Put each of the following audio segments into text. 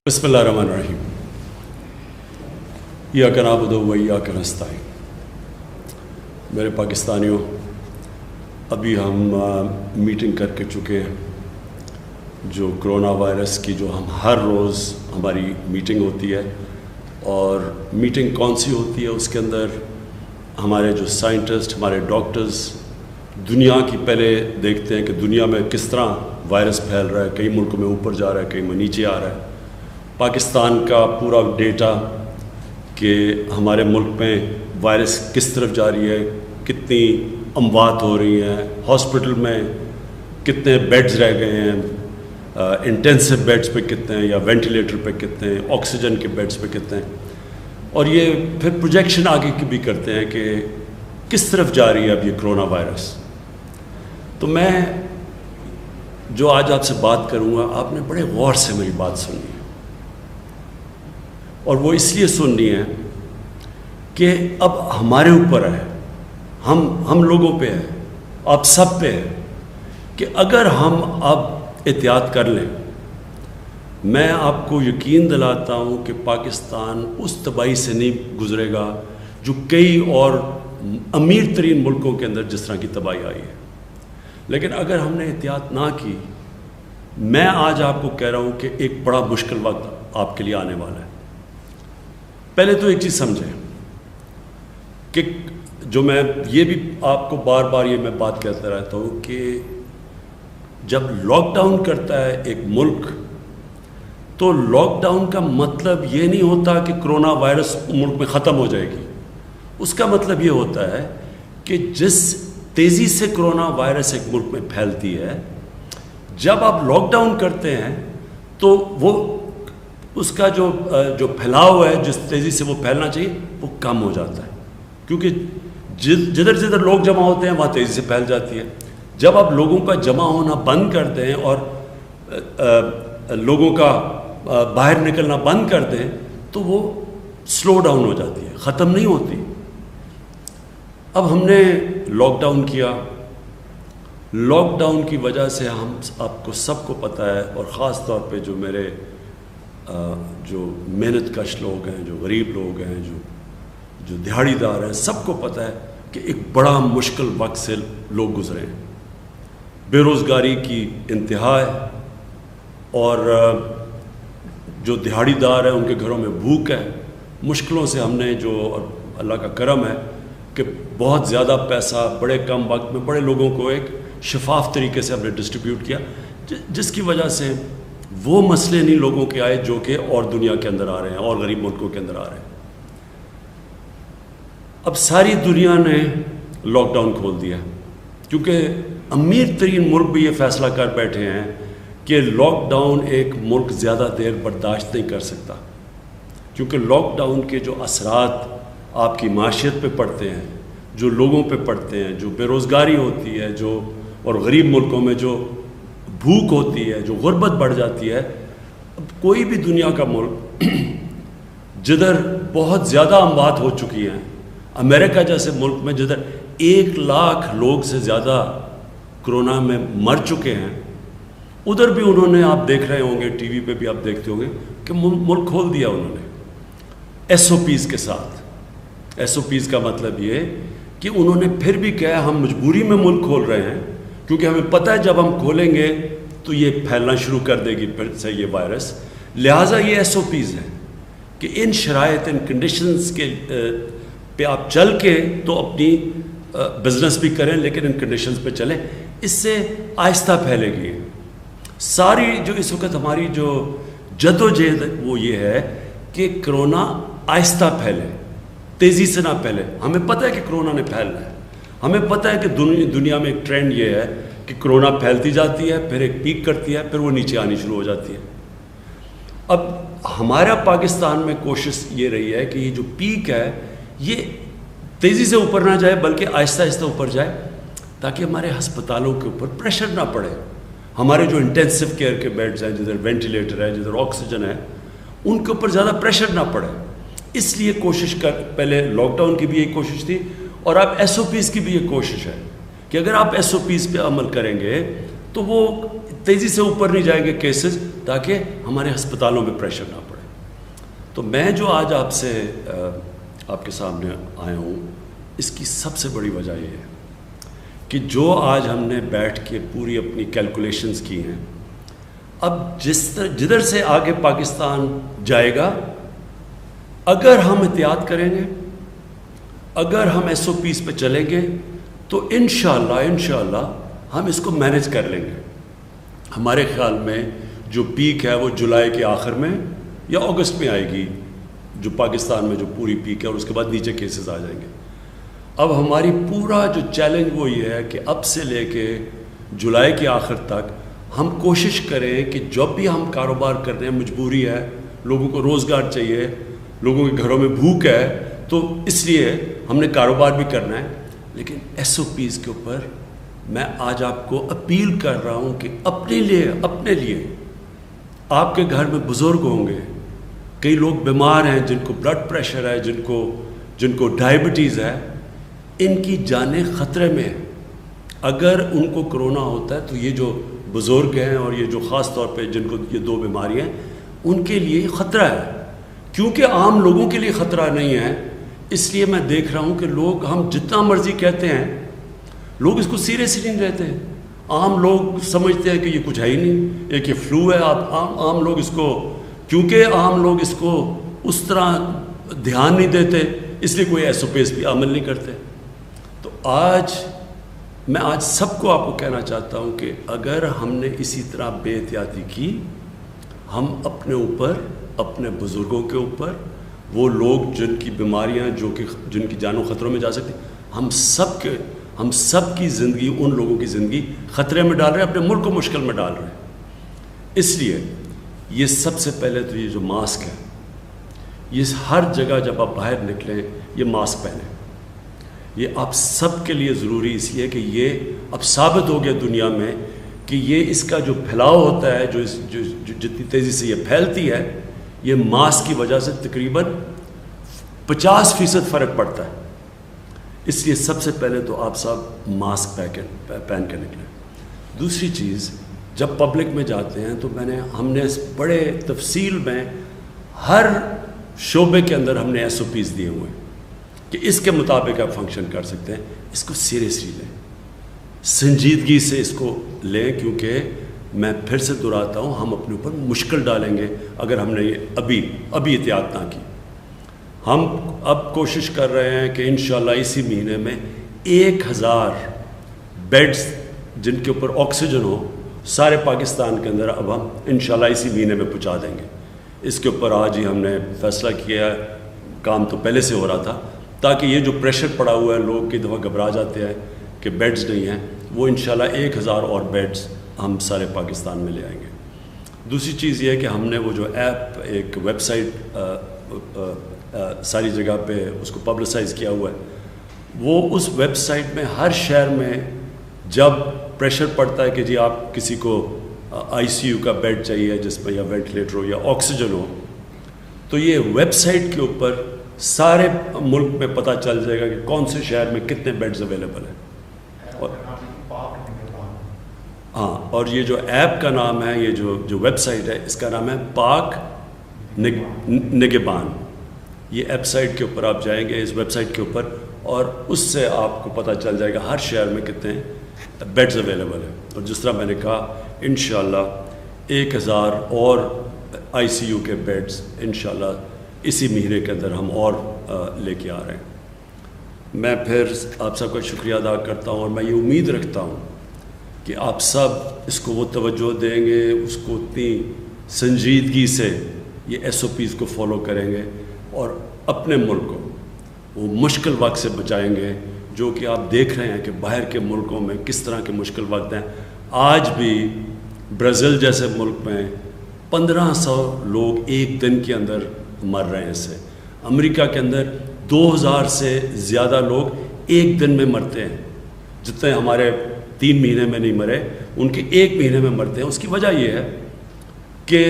بسم اللہ الرحمن الرحیم. ایاک نعبد و ایاک نستعین. میرے پاکستانیوں، ابھی ہم میٹنگ کر کے چکے ہیں جو کرونا وائرس کی، جو ہم ہر روز ہماری میٹنگ ہوتی ہے. اور میٹنگ کون سی ہوتی ہے؟ اس کے اندر ہمارے جو سائنٹسٹ، ہمارے ڈاکٹرز دنیا کی پہلے دیکھتے ہیں کہ دنیا میں کس طرح وائرس پھیل رہا ہے. کئی ملکوں میں اوپر جا رہا ہے، کئی میں نیچے آ رہا ہے. پاکستان کا پورا ڈیٹا کہ ہمارے ملک میں وائرس کس طرف جا رہی ہے، کتنی اموات ہو رہی ہیں، ہاسپٹل میں کتنے بیڈز رہ گئے ہیں، انٹینسو بیڈز پہ کتنے ہیں یا وینٹیلیٹر پہ کتنے ہیں، آکسیجن کے بیڈز پہ کتنے ہیں. اور یہ پھر پروجیکشن آگے کی بھی کرتے ہیں کہ کس طرف جا رہی ہے اب یہ کرونا وائرس. تو میں جو آج آپ سے بات کروں گا، آپ نے بڑے غور سے میری بات سننی ہے. اور وہ اس لیے سننی ہے کہ اب ہمارے اوپر ہے، ہم لوگوں پہ ہے، آپ سب پہ ہے کہ اگر ہم اب احتیاط کر لیں. میں آپ کو یقین دلاتا ہوں کہ پاکستان اس تباہی سے نہیں گزرے گا جو کئی اور امیر ترین ملکوں کے اندر جس طرح کی تباہی آئی ہے. لیکن اگر ہم نے احتیاط نہ کی، میں آج آپ کو کہہ رہا ہوں کہ ایک بڑا مشکل وقت آپ کے لیے آنے والا ہے. پہلے تو ایک چیز سمجھیں کہ جو میں یہ بھی آپ کو بار بار یہ میں بات کہتا رہتا ہوں کہ جب لاک ڈاؤن کرتا ہے ایک ملک، تو لاک ڈاؤن کا مطلب یہ نہیں ہوتا کہ کرونا وائرس ملک میں ختم ہو جائے گی. اس کا مطلب یہ ہوتا ہے کہ جس تیزی سے کرونا وائرس ایک ملک میں پھیلتی ہے، جب آپ لاک ڈاؤن کرتے ہیں تو وہ اس کا جو پھیلاؤ ہے، جس تیزی سے وہ پھیلنا چاہیے، وہ کم ہو جاتا ہے. کیونکہ جدھر لوگ جمع ہوتے ہیں وہاں تیزی سے پھیل جاتی ہے. جب آپ لوگوں کا جمع ہونا بند کر دیں اور لوگوں کا باہر نکلنا بند کر دیں تو وہ سلو ڈاؤن ہو جاتی ہے، ختم نہیں ہوتی. اب ہم نے لاک ڈاؤن کیا. لاک ڈاؤن کی وجہ سے ہم آپ کو سب کو پتہ ہے، اور خاص طور پہ جو میرے جو محنت کش لوگ ہیں، جو غریب لوگ ہیں، جو دہاڑی دار ہیں، سب کو پتہ ہے کہ ایک بڑا مشکل وقت سے لوگ گزرے ہیں. بے روزگاری کی انتہا ہے، اور جو دہاڑی دار ہیں ان کے گھروں میں بھوک ہے. مشکلوں سے ہم نے اور اللہ کا کرم ہے کہ بہت زیادہ پیسہ بڑے کم وقت میں بڑے لوگوں کو ایک شفاف طریقے سے ہم نے ڈسٹریبیوٹ کیا، جس کی وجہ سے وہ مسئلے نہیں لوگوں کے آئے جو کہ اور دنیا کے اندر آ رہے ہیں اور غریب ملکوں کے اندر آ رہے ہیں. اب ساری دنیا نے لاک ڈاؤن کھول دیا کیونکہ امیر ترین ملک بھی یہ فیصلہ کر بیٹھے ہیں کہ لاک ڈاؤن ایک ملک زیادہ دیر برداشت نہیں کر سکتا. کیونکہ لاک ڈاؤن کے جو اثرات آپ کی معاشیت پہ پڑتے ہیں، جو لوگوں پہ پڑتے ہیں، جو بے روزگاری ہوتی ہے، جو اور غریب ملکوں میں جو بھوک ہوتی ہے، جو غربت بڑھ جاتی ہے. اب کوئی بھی دنیا کا ملک جدھر بہت زیادہ اموات ہو چکی ہیں، امریکہ جیسے ملک میں جدھر 1,00,000 لوگ سے زیادہ کرونا میں مر چکے ہیں، ادھر بھی انہوں نے، آپ دیکھ رہے ہوں گے ٹی وی پہ بھی آپ دیکھتے ہوں گے کہ ملک کھول دیا انہوں نے ایس او پیز کے ساتھ. ایس او پیز کا مطلب یہ کہ انہوں نے پھر بھی کہا ہم مجبوری میں ملک کھول رہے ہیں کیونکہ ہمیں پتہ ہے جب ہم کھولیں گے تو یہ پھیلنا شروع کر دے گی پھر سے یہ وائرس. لہٰذا یہ ایس او پیز ہیں کہ ان شرائط، ان کنڈیشنز کے پہ آپ چل کے تو اپنی بزنس بھی کریں، لیکن ان کنڈیشنز پہ چلیں. اس سے آہستہ پھیلے گی. ساری جو اس وقت ہماری جو جدوجہد وہ یہ ہے کہ کرونا آہستہ پھیلے، تیزی سے نہ پھیلے. ہمیں پتہ ہے کہ کرونا نے پھیلنا ہے. ہمیں پتہ ہے کہ دنیا میں ایک ٹرینڈ یہ ہے کہ کرونا پھیلتی جاتی ہے، پھر ایک پیک کرتی ہے، پھر وہ نیچے آنی شروع ہو جاتی ہے. اب ہمارا پاکستان میں کوشش یہ رہی ہے کہ یہ جو پیک ہے یہ تیزی سے اوپر نہ جائے بلکہ آہستہ آہستہ اوپر جائے، تاکہ ہمارے ہسپتالوں کے اوپر پریشر نہ پڑے. ہمارے جو انٹینسو کیئر کے بیڈز ہیں، جدھر وینٹیلیٹر ہے، جدھر آکسیجن ہے، ان کے اوپر زیادہ پریشر نہ پڑے. اس لیے کوشش پہلے لاک ڈاؤن کی بھی ایک کوشش تھی، اور اب ایس او پیز کی بھی ایک کوشش ہے کہ اگر آپ ایس او پیز پہ عمل کریں گے تو وہ تیزی سے اوپر نہیں جائیں گے کیسز، تاکہ ہمارے ہسپتالوں میں پریشر نہ پڑے. تو میں جو آج آپ سے آپ کے سامنے آیا ہوں، اس کی سب سے بڑی وجہ یہ ہے کہ جو آج ہم نے بیٹھ کے پوری اپنی کیلکولیشنز کی ہیں، اب جدھر سے آگے پاکستان جائے گا، اگر ہم احتیاط کریں گے، اگر ہم ایس او پیز پہ چلیں گے، تو انشاءاللہ ہم اس کو مینیج کر لیں گے. ہمارے خیال میں جو پیک ہے وہ جولائی کے آخر میں یا اگست میں آئے گی، جو پاکستان میں جو پوری پیک ہے، اور اس کے بعد نیچے کیسز آ جائیں گے. اب ہماری پورا جو چیلنج وہ یہ ہے کہ اب سے لے کے جولائی کے آخر تک ہم کوشش کریں کہ جب بھی ہم کاروبار کر رہے ہیں، مجبوری ہے، لوگوں کو روزگار چاہیے، لوگوں کے گھروں میں بھوک ہے، تو اس لیے ہم نے کاروبار بھی کرنا ہے. لیکن ایس او پیز کے اوپر میں آج آپ کو اپیل کر رہا ہوں کہ اپنے لیے آپ کے گھر میں بزرگ ہوں گے، کئی لوگ بیمار ہیں، جن کو بلڈ پریشر ہے، جن کو ڈائبٹیز ہے، ان کی جانیں خطرے میں ہیں. اگر ان کو کرونا ہوتا ہے تو یہ جو بزرگ ہیں اور یہ جو خاص طور پہ جن کو یہ 2 بیماریاں ہیں، ان کے لیے خطرہ ہے. کیونکہ عام لوگوں کے لیے خطرہ نہیں ہے، اس لیے میں دیکھ رہا ہوں کہ لوگ، ہم جتنا مرضی کہتے ہیں، لوگ اس کو سیریس ہی نہیں لیتے. عام لوگ سمجھتے ہیں کہ یہ کچھ ہے ہی نہیں، ایک یہ فلو ہے. عام لوگ اس کو، کیونکہ عام لوگ اس کو اس طرح دھیان نہیں دیتے، اس لیے کوئی ایس او پیز بھی عمل نہیں کرتے. تو میں آج سب کو آپ کو کہنا چاہتا ہوں کہ اگر ہم نے اسی طرح بے احتیاطی کی، ہم اپنے اوپر، اپنے بزرگوں کے اوپر، وہ لوگ جن کی بیماریاں، جن کی جانوں خطروں میں جا سکتی، ہم سب کی زندگی، ان لوگوں کی زندگی خطرے میں ڈال رہے ہیں، اپنے ملک کو مشکل میں ڈال رہے ہیں. اس لیے یہ سب سے پہلے تو یہ جو ماسک ہے، یہ ہر جگہ جب آپ باہر نکلیں یہ ماسک پہنیں. یہ آپ سب کے لیے ضروری اس لیے کہ یہ اب ثابت ہو گیا دنیا میں کہ یہ اس کا جو پھیلاؤ ہوتا ہے، جو جتنی تیزی سے یہ پھیلتی ہے، یہ ماسک کی وجہ سے تقریباً 50% فرق پڑتا ہے. اس لیے سب سے پہلے تو آپ سب ماسک پہن کے نکلیں. دوسری چیز، جب پبلک میں جاتے ہیں تو ہم نے بڑے تفصیل میں ہر شعبے کے اندر ہم نے ایس او پیز دیے ہوئے ہیں کہ اس کے مطابق آپ فنکشن کر سکتے ہیں. اس کو سیریسلی لیں، سنجیدگی سے اس کو لیں، کیونکہ میں پھر سے دہراتا ہوں، ہم اپنے اوپر مشکل ڈالیں گے اگر ہم نے یہ ابھی احتیاط نہ کی. ہم اب کوشش کر رہے ہیں کہ انشاءاللہ اسی مہینے میں 1000 بیڈز جن کے اوپر آکسیجن ہو سارے پاکستان کے اندر اب ہم انشاءاللہ اسی مہینے میں پہنچا دیں گے. اس کے اوپر آج ہی ہم نے فیصلہ کیا ہے، کام تو پہلے سے ہو رہا تھا، تاکہ یہ جو پریشر پڑا ہوا ہے، لوگ کئی دفعہ گھبرا جاتے ہیں کہ بیڈز نہیں ہیں، وہ انشاءاللہ 1000 اور بیڈز ہم سارے پاکستان میں لے آئیں گے. دوسری چیز یہ ہے کہ ہم نے وہ جو ایپ، ایک ویب سائٹ ساری جگہ پہ اس کو پبلسائز کیا ہوا ہے، وہ اس ویب سائٹ میں ہر شہر میں جب پریشر پڑتا ہے کہ جی آپ کسی کو آئی سی یو کا بیڈ چاہیے جس میں یا وینٹیلیٹر ہو یا آکسیجن ہو، تو یہ ویب سائٹ کے اوپر سارے ملک میں پتہ چل جائے گا کہ کون سے شہر میں کتنے بیڈز اویلیبل ہیں. اور یہ جو ایپ کا نام ہے، یہ جو ویب سائٹ ہے، اس کا نام ہے پاک نگہبان. یہ ایپ سائٹ کے اوپر آپ جائیں گے، اس ویب سائٹ کے اوپر، اور اس سے آپ کو پتہ چل جائے گا ہر شہر میں کتنے بیڈز اویلیبل ہیں. اور جس طرح میں نے کہا، انشاءاللہ 1000 اور آئی سی یو کے بیڈز انشاءاللہ اسی مہینے کے اندر ہم اور لے کے آ رہے ہیں. میں پھر آپ سب کا شکریہ ادا کرتا ہوں، اور میں یہ امید رکھتا ہوں کہ آپ سب اس کو وہ توجہ دیں گے، اس کو اتنی سنجیدگی سے یہ ایس او پیز کو فالو کریں گے، اور اپنے ملک کو وہ مشکل وقت سے بچائیں گے، جو کہ آپ دیکھ رہے ہیں کہ باہر کے ملکوں میں کس طرح کے مشکل وقت ہیں. آج بھی برازیل جیسے ملک میں 1500 لوگ ایک دن کے اندر مر رہے ہیں اس سے. امریکہ کے اندر 2000 سے زیادہ لوگ ایک دن میں مرتے ہیں، جتنے ہمارے 3 مہینے میں نہیں مرے، ان کے 1 مہینے میں مرتے ہیں. اس کی وجہ یہ ہے کہ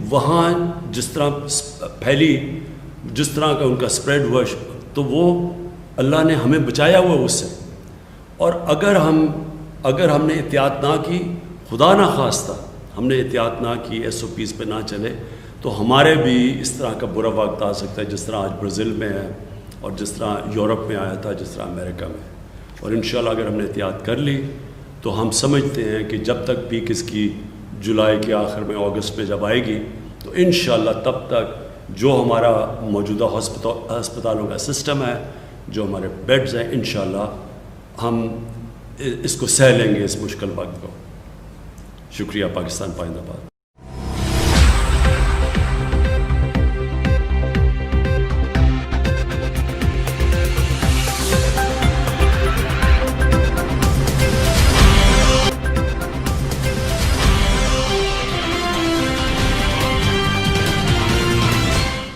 وہاں جس طرح جس طرح کا ان کا سپریڈ ہوا، تو وہ اللہ نے ہمیں بچایا ہوا اس سے. اور اگر ہم نے احتیاط نہ کی، خدا نہ خواستہ ہم نے احتیاط نہ کی، SOPs پہ نہ چلے تو ہمارے بھی اس طرح کا برا وقت آ سکتا ہے جس طرح آج برازیل میں ہے اور جس طرح یورپ میں آیا تھا، جس طرح امریکہ میں. اور انشاءاللہ اگر ہم نے احتیاط کر لی تو ہم سمجھتے ہیں کہ جب تک پیک اس کی جولائی کے آخر میں، اگست میں جب آئے گی تو انشاءاللہ تب تک جو ہمارا موجودہ ہسپتالوں کا سسٹم ہے، جو ہمارے بیڈز ہیں، انشاءاللہ ہم اس کو سہ لیں گے، اس مشکل وقت کو. شکریہ. پاکستان پائندہ باد.